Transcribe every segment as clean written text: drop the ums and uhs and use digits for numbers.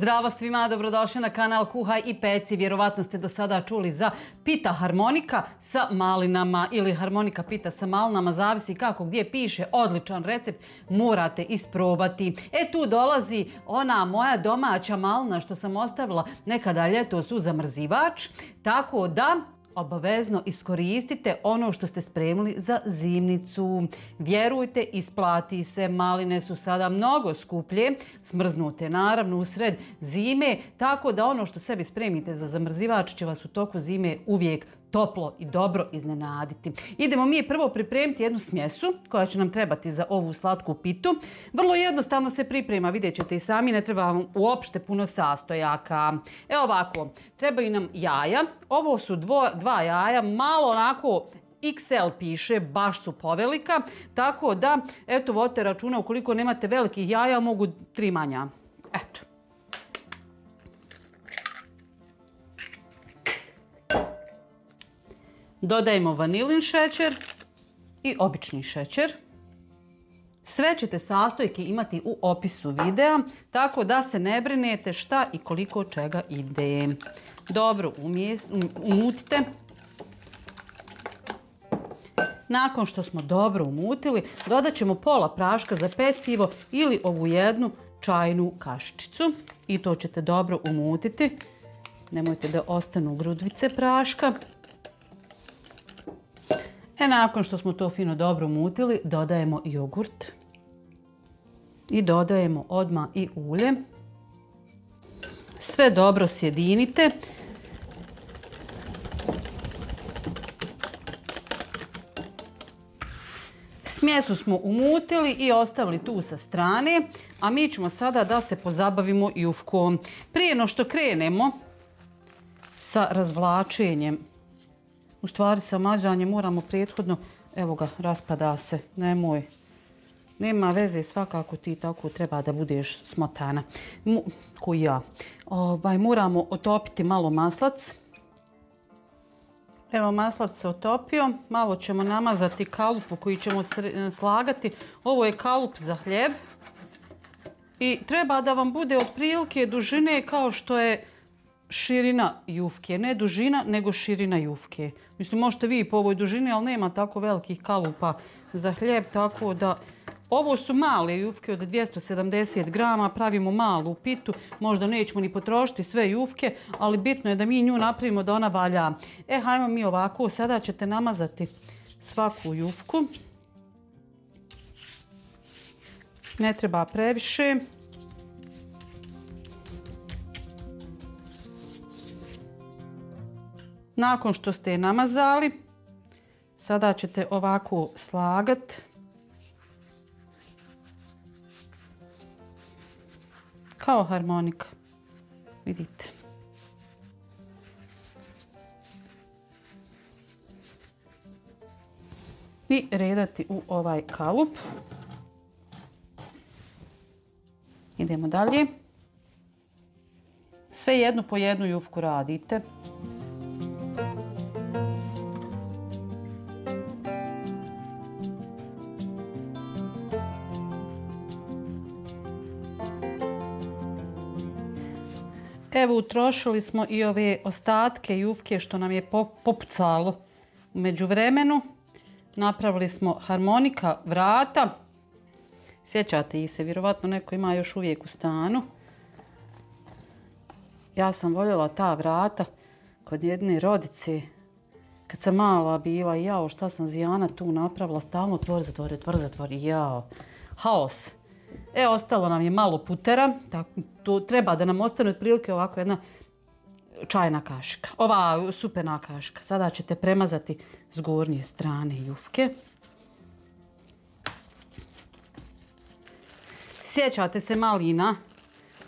Zdravo svima, dobrodošli na kanal Kuhaj i peci. Vjerovatno ste do sada čuli za pita harmonika sa malinama ili harmonika pita sa malinama, zavisi kako gdje piše. Odličan recept, morate isprobati. Tu dolazi ona moja domaća malina što sam ostavila nekada ljetos u zamrzivač, tako da obavezno iskoristite ono što ste spremili za zimnicu. Vjerujte, isplati se. Maline su sada mnogo skuplje, smrznute naravno usred zime, tako da ono što sebi spremite za zamrzivač će vas u toku zime uvijek toplo i dobro iznenaditi. Idemo mi prvo pripremiti jednu smjesu koja će nam trebati za ovu slatku pitu. Vrlo jednostavno se priprema, vidjet ćete i sami, ne treba vam uopšte puno sastojaka. Evo ovako, trebaju nam jaja. Ovo su dva jaja, malo onako XL piše, baš su povelika, tako da, eto, vodite računa, ukoliko nemate velikih jaja, mogu 3 manja. Eto. Dodajemo vanilin šećer i obični šećer. Sve ćete sastojke imati u opisu videa, tako da se ne brinete šta i koliko čega ide. Dobro umutite. Nakon što smo dobro umutili, dodat ćemo pola praška za pecivo ili ovu jednu čajnu kašičicu. I to ćete dobro umutiti. Nemojte da ostanu grudvice praška. Nakon što smo to fino dobro umutili, dodajemo jogurt i dodajemo odmah i ulje. Sve dobro sjedinite. Smjesu smo umutili i ostavili tu sa strane, a mi ćemo sada da se pozabavimo jufkom. Prije no što krenemo sa razvlačenjem, u stvari sa mazanjem, moramo prethodno, evo ga, raspada se, nemoj. Nema veze, svakako ti tako treba da budeš smotana. Ko ja. Moramo otopiti malo maslac. Evo, maslac se otopio. Malo ćemo namazati kalupu koji ćemo slagati. Ovo je kalup za hljeb. I treba da vam bude otprilike dužine kao što je širina jufke. Ne dužina, nego širina jufke. Mislim, možete vi po ovoj dužini, ali nema tako velikih kalupa za hljeb, tako da ovo su male jufke od 270 grama, pravimo malu pitu, možda nećemo ni potrošiti sve jufke, ali bitno je da mi nju napravimo da ona valja. Hajmo mi ovako, sada ćete namazati svaku jufku. Ne treba previše. Nakon što ste je namazali, sada ćete ovako slagati. Kao harmonika. Vidite. I redati u ovaj kalup. Idemo dalje. Sve jednu po jednu jufku radite. Evo, utrošili smo i ove ostatke jufke što nam je popucalo u međuvremenu. Napravili smo harmonika vrata. Sjećate ih se, vjerovatno neko ima još uvijek u stanu. Ja sam voljela ta vrata kod jedne rodice. Kad sam mala bila, jao, šta sam Zijana tu napravila, stalno tvor, zatvori, jao. Haos. Ostalo nam je malo putera, to treba da nam ostane otprilike ovako jedna čajna kašika. Ova supena kašika. Sada ćete premazati s gornje strane jufke. Sjećate se malina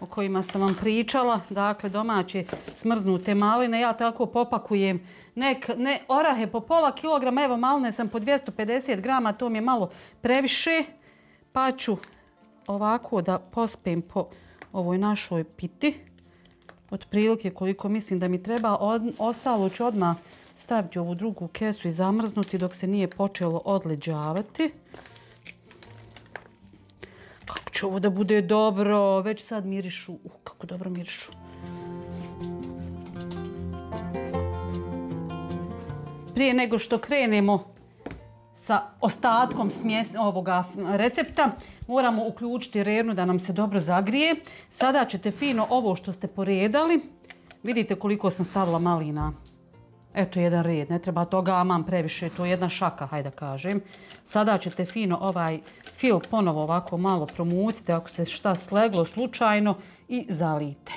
o kojima sam vam pričala, dakle domaće smrznute maline. Ja tako popakujem orahe po pola kilograma, evo maline sam po 250 grama, to mi je malo previše, pa ću ovako da pospem po ovoj našoj piti. Otprilike koliko mislim da mi treba. Ostalo ću odmah staviti u ovu drugu kesu i zamrznuti dok se nije počelo odleđavati. Kako će ovo da bude dobro. Već sad mirišu. Kako dobro mirišu. Prije nego što krenemo sa ostatkom ovoga recepta, moramo uključiti rernu da nam se dobro zagrije. Sada ćete fino ovo što ste poredali. Vidite koliko sam stavila malina. Eto jedan red, ne treba toga aman previše, to je jedna šaka, hajde da kažem. Sada ćete fino ovaj fil ponovo ovako malo promutite ako se šta sleglo slučajno i zalijte.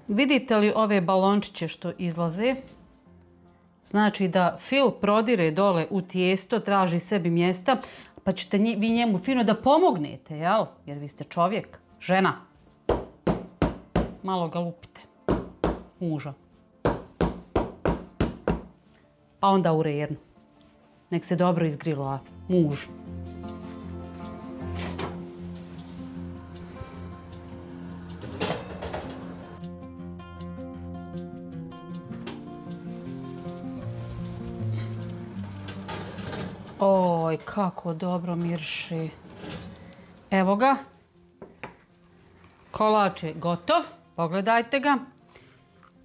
Vidite li ove balončiće što izlaze? Znači da fil prodire dole u tijesto, traži sebi mjesta, pa ćete vi njemu fino da pomognete, jel? Jer vi ste čovjek, žena. Malo ga lupite. Muža. Pa onda u rernu. Nek se dobro izgrila muž. Oj, kako dobro miriši. Evo ga. Kolač je gotov. Pogledajte ga.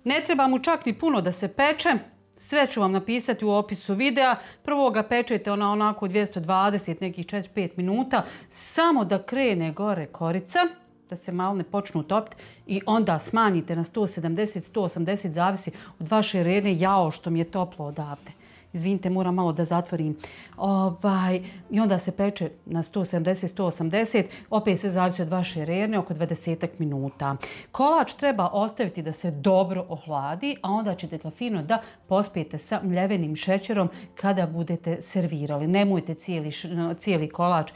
Ne treba mu čak ni puno da se peče. Sve ću vam napisati u opisu videa. Prvo ga pečete onako 220, nekih 4-5 minuta. Samo da krene gore korica. Da se malo ne počnu topiti. I onda smanjite na 170-180, zavisi od vaše rerne. Jao, što mi je toplo odavde. Izvinite, moram malo da zatvorim. I onda se peče na 170-180. Opet sve zavisi od vaše rerne, oko 20 minuta. Kolač treba ostaviti da se dobro ohladi, a onda ćete ga fino da pospijete sa mljevenim šećerom kada budete servirali. Nemojte cijeli kolač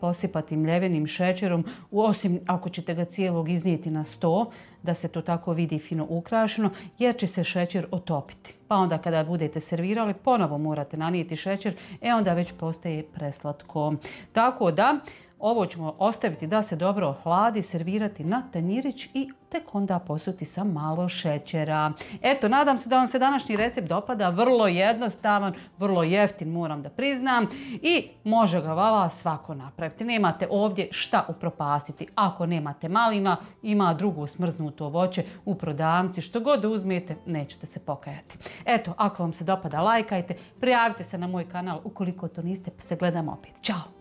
posipati mljevenim šećerom, osim ako ćete ga cijelog iznijeti na sto, da se to tako vidi fino ukrašeno, jer će se šećer otopiti. Pa onda kada budete servirali, ponovo morate nanijeti šećer, onda već postaje preslatko. Tako da, ovo ćemo ostaviti da se dobro ohladi, servirati na tanjirić i tek onda posuti sa malo šećera. Eto, nadam se da vam se današnji recept dopada. Vrlo jednostavan, vrlo jeftin, moram da priznam. I može ga vala svako napraviti. Nemate ovdje šta upropastiti. Ako nemate malina, ima drugo smrznuto voće u prodavnici. Što god uzmete, nećete se pokajati. Eto, ako vam se dopada, lajkajte, prijavite se na moj kanal ukoliko to niste, pa se gledamo opet. Ćao!